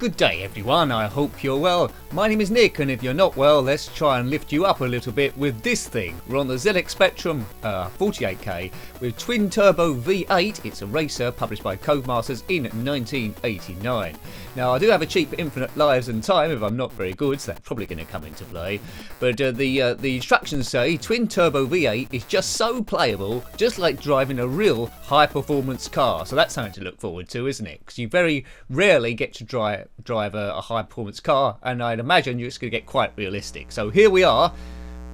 Good day everyone, I hope you're well. My name is Nick, and if you're not well, let's try and lift you up a little bit with this thing. We're on the zxspectrum 48K with twin turbo V8. It's a racer published by Codemasters in 1989. Now I do have a cheap infinite lives and time if I'm not very good, so that's probably going to come into play. But the instructions say twin turbo V8 is just so playable, just like driving a real high performance car. So that's something to look forward to, isn't it? Because you very rarely get to drive a high performance car, and I'd imagine it's going to get quite realistic. So here we are.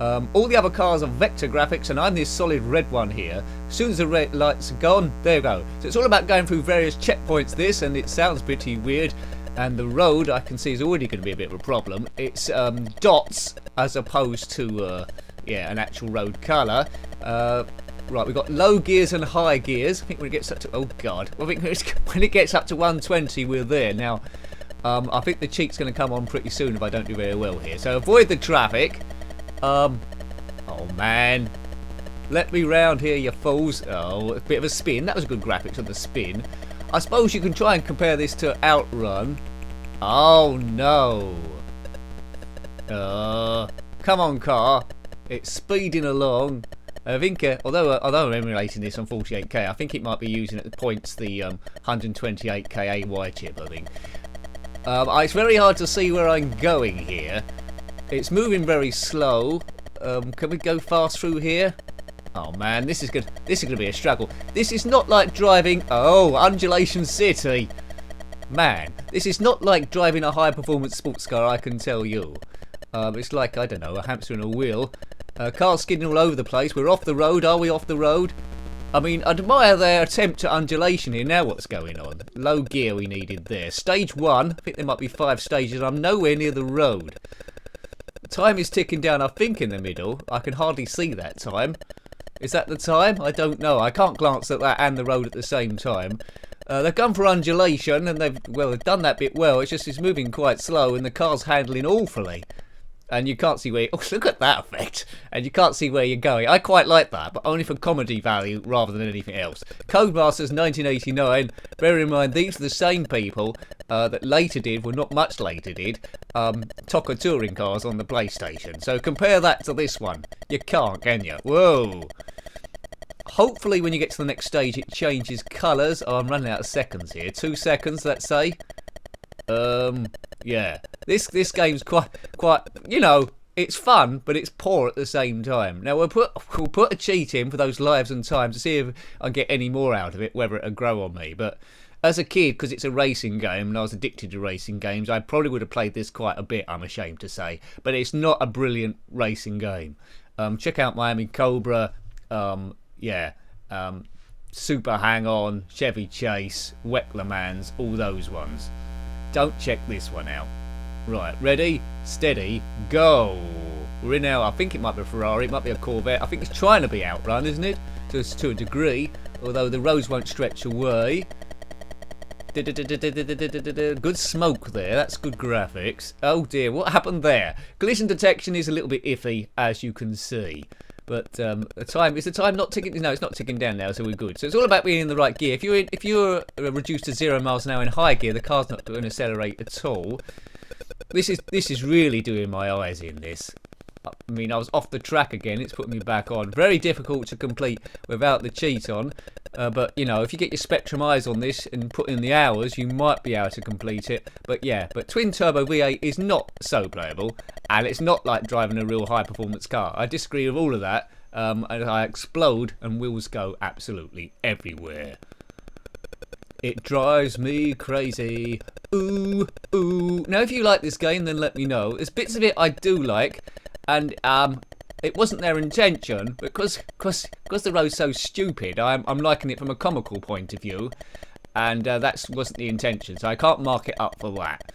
All the other cars are vector graphics, and I'm this solid red one here. As soon as the red lights are gone, there you go. So it's all about going through various checkpoints, this, and it sounds pretty weird. And the road, I can see, is already going to be a bit of a problem. It's dots as opposed to an actual road colour. Right, we've got low gears and high gears. I think when it gets up to, oh god, I think when it gets up to 120, we're there. Now, I think the cheat's going to come on pretty soon if I don't do very well here. So avoid the traffic. Oh man, let me round here, you fools. Oh, a bit of a spin. That was good graphics on the spin. I suppose you can try and compare this to Outrun. Oh no. Come on, car. It's speeding along. I think, although I'm emulating this on 48K, I think it might be using at the points the 128K AY chip, I think. It's very hard to see where I'm going here. It's moving very slow. Can we go fast through here? Oh man, this is gonna be a struggle. This is not like driving. Oh, Undulation City. Man, this is not like driving a high-performance sports car, I can tell you. It's like, I don't know, a hamster in a wheel. Cars skidding all over the place. We're off the road. Are we off the road? I mean, I admire their attempt at undulation here. Now what's going on? Low gear we needed there. Stage 1. I think there might be 5 stages. I'm nowhere near the road. Time is ticking down, I think, in the middle. I can hardly see that time. Is that the time? I don't know. I can't glance at that and the road at the same time. They've gone for undulation, and they've done that bit well. It's just it's moving quite slow, and the car's handling awfully. And you can't see where... Oh, look at that effect. And you can't see where you're going. I quite like that, but only for comedy value rather than anything else. Codemasters 1989. Bear in mind, these are the same people that later did, well, not much later did, Toca touring cars on the PlayStation. So compare that to this one. You can't, can you? Whoa. Hopefully when you get to the next stage, it changes colours. Oh, I'm running out of seconds here. 2 seconds, let's say. Yeah, this game's quite, you know, it's fun, but it's poor at the same time. Now we'll put a cheat in for those lives and times to see if I get any more out of it, whether it'll grow on me. But as a kid, because it's a racing game and I was addicted to racing games, I probably would have played this quite a bit, I'm ashamed to say. But it's not a brilliant racing game. Check out Miami Cobra, Super Hang-On, Chevy Chase, Wet Le Mans, all those ones. Don't check this one out. Right, ready, steady, go. We're in now, I think it might be a Ferrari, it might be a Corvette. I think it's trying to be Outrun, isn't it? Just to a degree, although the roads won't stretch away. Good smoke there, that's good graphics. Oh dear, what happened there? Collision detection is a little bit iffy, as you can see. But is the time not ticking? No, it's not ticking down now, so we're good. So it's all about being in the right gear. If you're reduced to 0 miles an hour in high gear, the car's not going to accelerate at all. This is really doing my eyes in. This, I mean, I was off the track again. It's putting me back on. Very difficult to complete without the cheat on. But you know, if you get your Spectrum eyes on this and put in the hours, you might be able to complete it. But yeah, but twin turbo V8 is not so playable, and it's not like driving a real high performance car. I disagree with all of that. And I explode and wheels go absolutely everywhere. It drives me crazy. Ooh, ooh. Now if you like this game, then let me know. There's bits of it I do like, and it wasn't their intention, because the road's so stupid, I'm liking it from a comical point of view, and that wasn't the intention, so I can't mark it up for that.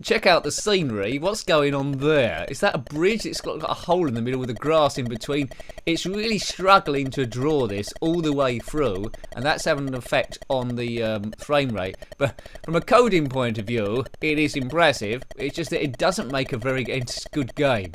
Check out the scenery. What's going on there? Is that a bridge? It's got a hole in the middle with the grass in between. It's really struggling to draw this all the way through, and that's having an effect on the frame rate. But from a coding point of view, it is impressive. It's just that it doesn't make a very good game.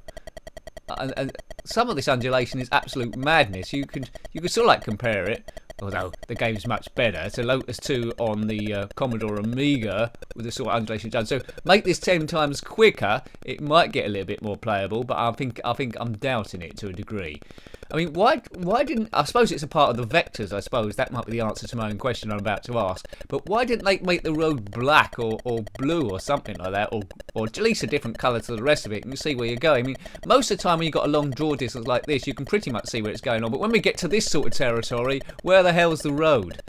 And some of this undulation is absolute madness. You could sort of like compare it although the game's much better. So Lotus 2 on the Commodore Amiga with the sort of undulation done. So make this 10 times quicker, it might get a little bit more playable, but I think I'm doubting it to a degree. I mean, why didn't... I suppose it's a part of the vectors, I suppose. That might be the answer to my own question I'm about to ask. But why didn't they make the road black or blue or something like that? Or at least a different colour to the rest of it, and you see where you're going. I mean, most of the time when you've got a long draw distance like this, you can pretty much see where it's going on. But when we get to this sort of territory, where the hell's the road?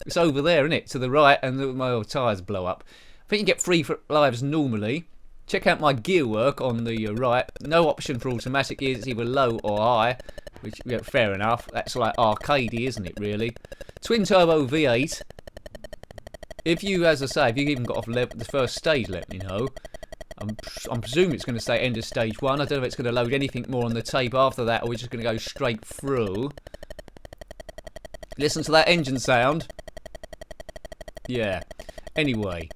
It's over there, isn't it? To the right, and my tyres blow up. I think you get 3 lives normally. Check out my gear work on the right. No option for automatic gears. It's either low or high. Which, yeah, fair enough. That's like arcadey, isn't it, really? Twin turbo V8. If you, as I say, if you even got off the first stage, let me know. I'm presuming it's going to say end of stage 1. I don't know if it's going to load anything more on the tape after that, or we're just going to go straight through. Listen to that engine sound. Yeah. Anyway.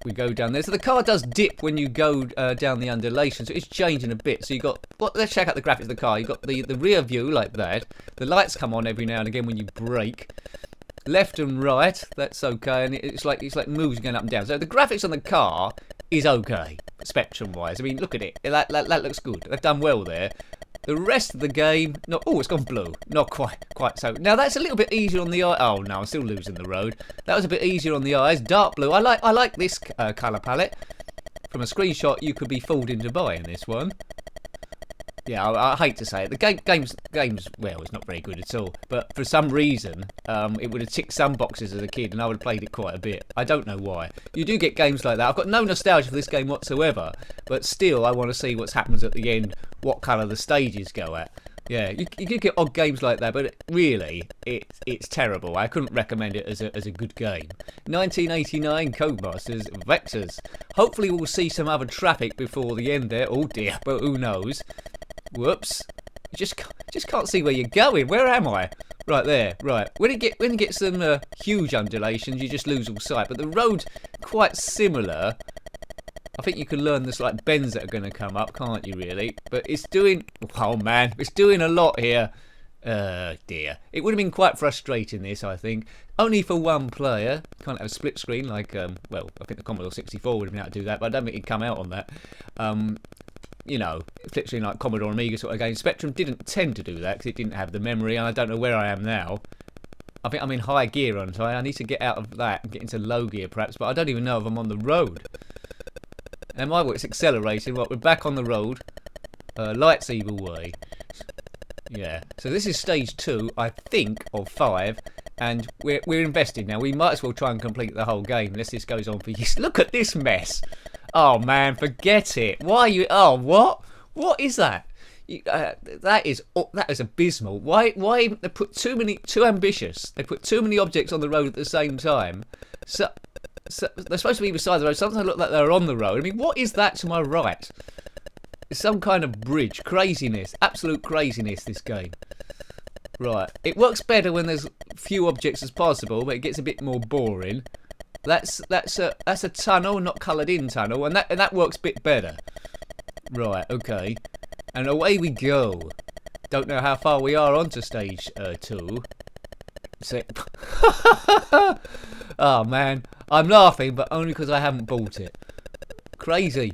We go down there. So the car does dip when you go down the undulation, so it's changing a bit. So you got... Well, let's check out the graphics of the car. You got the rear view like that. The lights come on every now and again when you brake. Left and right, that's okay, and it's like moves going up and down. So the graphics on the car is okay, spectrum-wise. I mean, look at it. That looks good. They've done well there. The rest of the game, not... Oh, it's gone blue. Not quite so. Now that's a little bit easier on the eye. Oh no, I'm still losing the road. That was a bit easier on the eyes. Dark blue. I like this colour palette. From a screenshot, you could be fooled into buying this one. Yeah, I hate to say it. The game's well, it's not very good at all. But for some reason, it would have ticked some boxes as a kid, and I would have played it quite a bit. I don't know why. You do get games like that. I've got no nostalgia for this game whatsoever, but still, I want to see what happens at the end, what colour the stages go at. Yeah, you could get odd games like that, but really, it's terrible. I couldn't recommend it as a good game. 1989 Codemasters Vectors. Hopefully, we'll see some other traffic before the end there. Oh dear, but who knows? Whoops! You just can't see where you're going. Where am I? Right there. Right. When it gets some huge undulations, you just lose all sight. But the road's quite similar. I think you can learn this like bends that are going to come up, can't you? Really? But it's doing. Oh man, it's doing a lot here. Dear. It would have been quite frustrating. This, I think, only for one player. Can't have a split screen like well, I think the Commodore 64 would have been able to do that, but I don't think it'd come out on that. You know, literally like Commodore Amiga sort of game. Spectrum didn't tend to do that because it didn't have the memory, and I don't know where I am now. I think I'm in high gear, aren't I? I need to get out of that and get into low gear perhaps, but I don't even know if I'm on the road. Am I? Well, it's accelerating. Well, we're back on the road. Lights either way. Yeah. So this is stage 2, I think, of 5, and we're invested now. We might as well try and complete the whole game unless this goes on for years. Look at this mess. Oh man, forget it. Why are you? Oh, what? What is that? That is abysmal. Why they put too ambitious? They put too many objects on the road at the same time. So they're supposed to be beside the road. Sometimes they look like they're on the road. I mean, what is that to my right? It's some kind of bridge. Craziness. Absolute craziness, this game. Right. It works better when there's few objects as possible, but it gets a bit more boring. That's a tunnel, not coloured in tunnel, and that works a bit better. Right, okay. And away we go. Don't know how far we are onto stage 2. So, oh man, I'm laughing, but only because I haven't bought it. Crazy.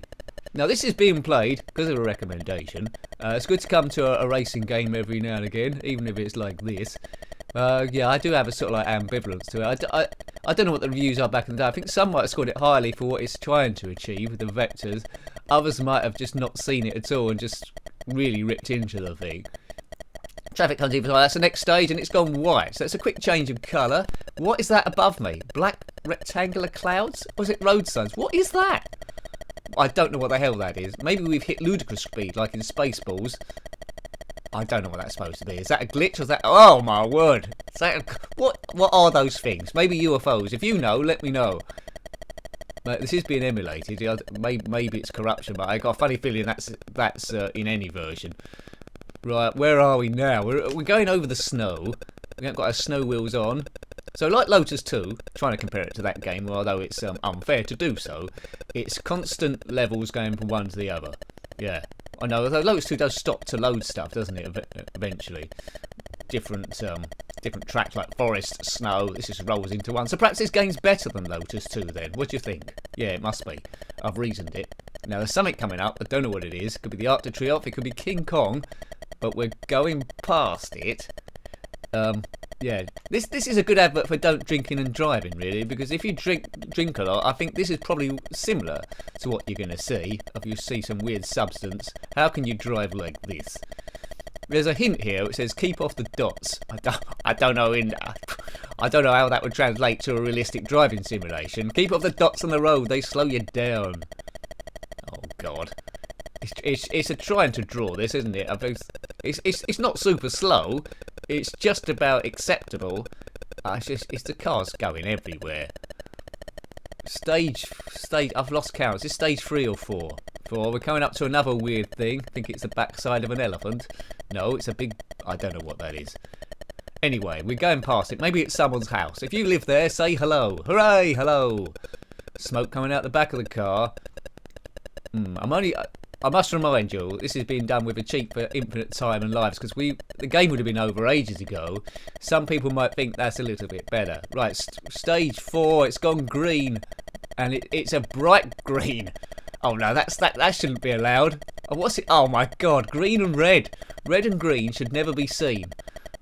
Now this is being played because of a recommendation. It's good to come to a racing game every now and again, even if it's like this. Yeah, I do have a sort of like ambivalence to it. I don't know what the reviews are back in the day. I think some might have scored it highly for what it's trying to achieve with the vectors. Others might have just not seen it at all and just really ripped into the thing. Traffic comes even higher. That's the next stage, and it's gone white. So it's a quick change of colour. What is that above me? Black rectangular clouds? Or is it road signs? What is that? I don't know what the hell that is. Maybe we've hit ludicrous speed, like in Spaceballs. I don't know what that's supposed to be. Is that a glitch or is that... Oh my word. Is that what are those things? Maybe UFOs. If you know, let me know. This is being emulated. Maybe it's corruption, but I got a funny feeling that's in any version. Right, where are we now? We're going over the snow. We haven't got our snow wheels on. So like Lotus 2, trying to compare it to that game, although it's unfair to do so, it's constant levels going from one to the other. Yeah. I know, although Lotus 2 does stop to load stuff, doesn't it, eventually? different tracks like forest, snow. This just rolls into one. So perhaps this game's better than Lotus 2 then. What do you think? Yeah, it must be. I've reasoned it. Now there's something coming up. I don't know what it is. It could be the Arc de Triomphe. It could be King Kong. But we're going past it. Yeah, this is a good advert for don't drinking and driving, really, because if you drink a lot, I think this is probably similar to what you're going to see. If you see some weird substance, how can you drive like this? There's a hint here which says keep off the dots. I don't know how that would translate to a realistic driving simulation. Keep off the dots on the road; they slow you down. Oh God, it's a trying to draw this, isn't it? It's not super slow. It's just about acceptable. It's the cars going everywhere. Stage. I've lost count. Is this stage 3 or 4? 4. We're coming up to another weird thing. I think it's the backside of an elephant. No, it's a big. I don't know what that is. Anyway, we're going past it. Maybe it's someone's house. If you live there, say hello. Hooray! Hello. Smoke coming out the back of the car. I must remind you, this is being done with a cheap for infinite time and lives, because the game would have been over ages ago. Some people might think that's a little bit better. Right, stage 4, it's gone green, and it's a bright green. Oh no, that shouldn't be allowed. Oh, what's it? Oh my God, green and red. Red and green should never be seen.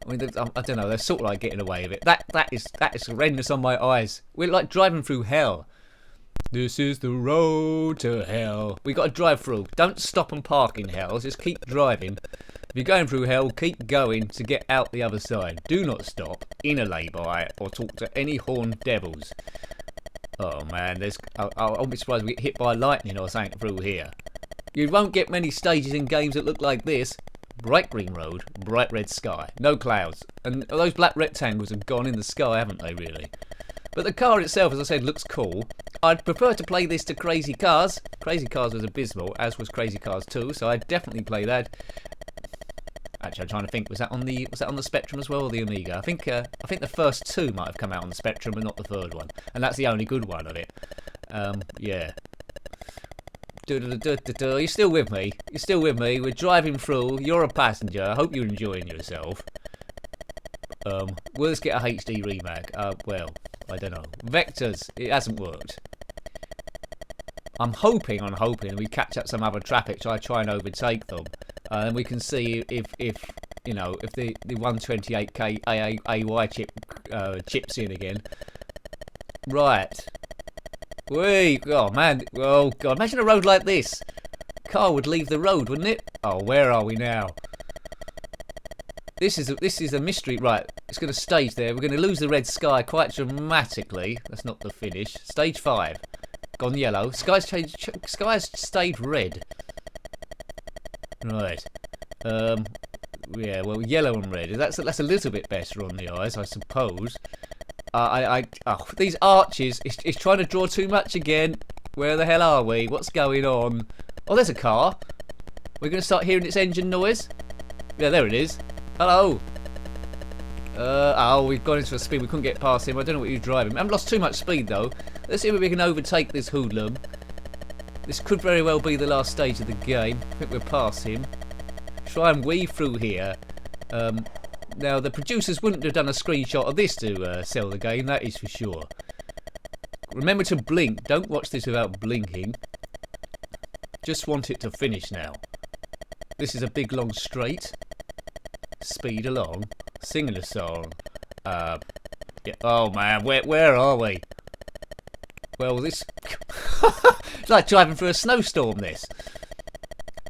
I mean, I don't know, they're sort of like getting away with it. That is horrendous on my eyes. We're like driving through hell. This is the road to hell. We got to drive through. Don't stop and park in hell. Just keep driving. If you're going through hell, keep going to get out the other side. Do not stop in a lay-by or talk to any horned devils. Oh man, I'll be surprised we get hit by lightning or something through here. You won't get many stages in games that look like this. Bright green road, bright red sky, no clouds, and those black rectangles have gone in the sky, haven't they, really? But the car itself, as I said, looks cool. I'd prefer to play this to Crazy Cars. Crazy Cars was abysmal, as was Crazy Cars 2, so I'd definitely play that. Actually, I'm trying to think, was that on the Spectrum as well, or the Amiga? I think the first 2 might have come out on the Spectrum, but not the 3rd one, and that's the only good one of it. Yeah. You're still with me. You're still with me. We're driving through. You're a passenger. I hope you're enjoying yourself. Will this get a HD remake? Well, I don't know. Vectors, it hasn't worked. I'm hoping we catch up some other traffic, so I try and overtake them, and we can see if the 128K AY chip chips in again. Right. Oh man. Oh God. Imagine a road like this. Car would leave the road, wouldn't it? Oh, where are we now? This is a mystery. Right, it's going to stage there. We're going to lose the red sky quite dramatically. That's not the finish. Stage 5. Gone yellow. Sky's stayed red. Right. Yeah, well, yellow and red. That's a little bit better on the eyes, I suppose. These arches, it's trying to draw too much again. Where the hell are we? What's going on? Oh, there's a car. We're going to start hearing its engine noise. Yeah, there it is. Hello. We've gone into a speed. We couldn't get past him. I don't know what you're driving. I haven't lost too much speed, though. Let's see if we can overtake this hoodlum. This could very well be the last stage of the game. I think we're past him. Try and weave through here. Now, the producers wouldn't have done a screenshot of this to sell the game, that is for sure. Remember to blink. Don't watch this without blinking. Just want it to finish now. This is a big long straight. Speed along. Singing a song. Yeah. Oh man, where are we? Well, this... It's like driving through a snowstorm, this.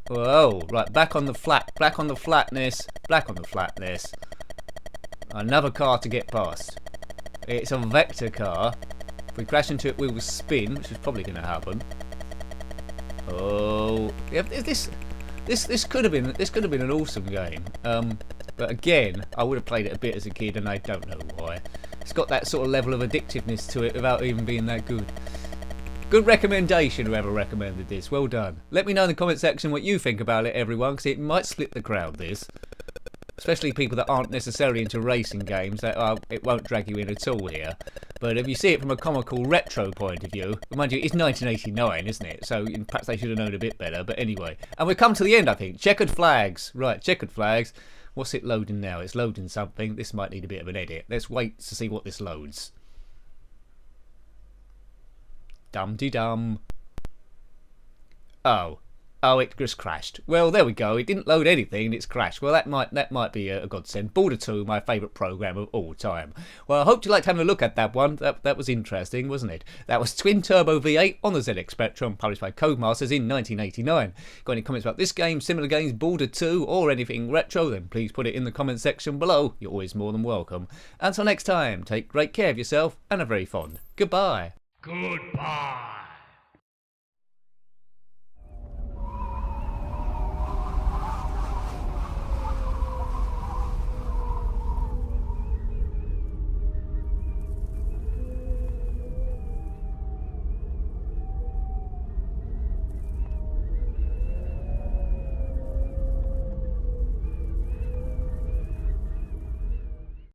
Whoa, right, back on the flat. Back on the flatness. Back on the flatness. Another car to get past. It's a vector car. If we crash into it, we will spin, which is probably going to happen. Oh, yeah, this could have been an awesome game. But again, I would have played it a bit as a kid, and I don't know why. It's got that sort of level of addictiveness to it without even being that good. Good recommendation, whoever recommended this. Well done. Let me know in the comment section what you think about it, everyone, because it might split the crowd, this. Especially people that aren't necessarily into racing games. It won't drag you in at all here. But if you see it from a comical retro point of view, mind you, it's 1989, isn't it? So perhaps they should have known a bit better. But anyway, and we've come to the end, I think. Checkered flags. Right, checkered flags. What's it loading now? It's loading something. This might need a bit of an edit. Let's wait to see what this loads. Dum-de-dum. Oh, it just crashed. Well, there we go. It didn't load anything. It's crashed. Well, that might be a godsend. Border 2, my favourite programme of all time. Well, I hope you liked having a look at that one. That was interesting, wasn't it? That was Twin Turbo V8 on the ZX Spectrum, published by Codemasters in 1989. Got any comments about this game, similar games, Border 2, or anything retro? Then please put it in the comment section below. You're always more than welcome. Until next time, take great care of yourself and a very fond goodbye. Goodbye.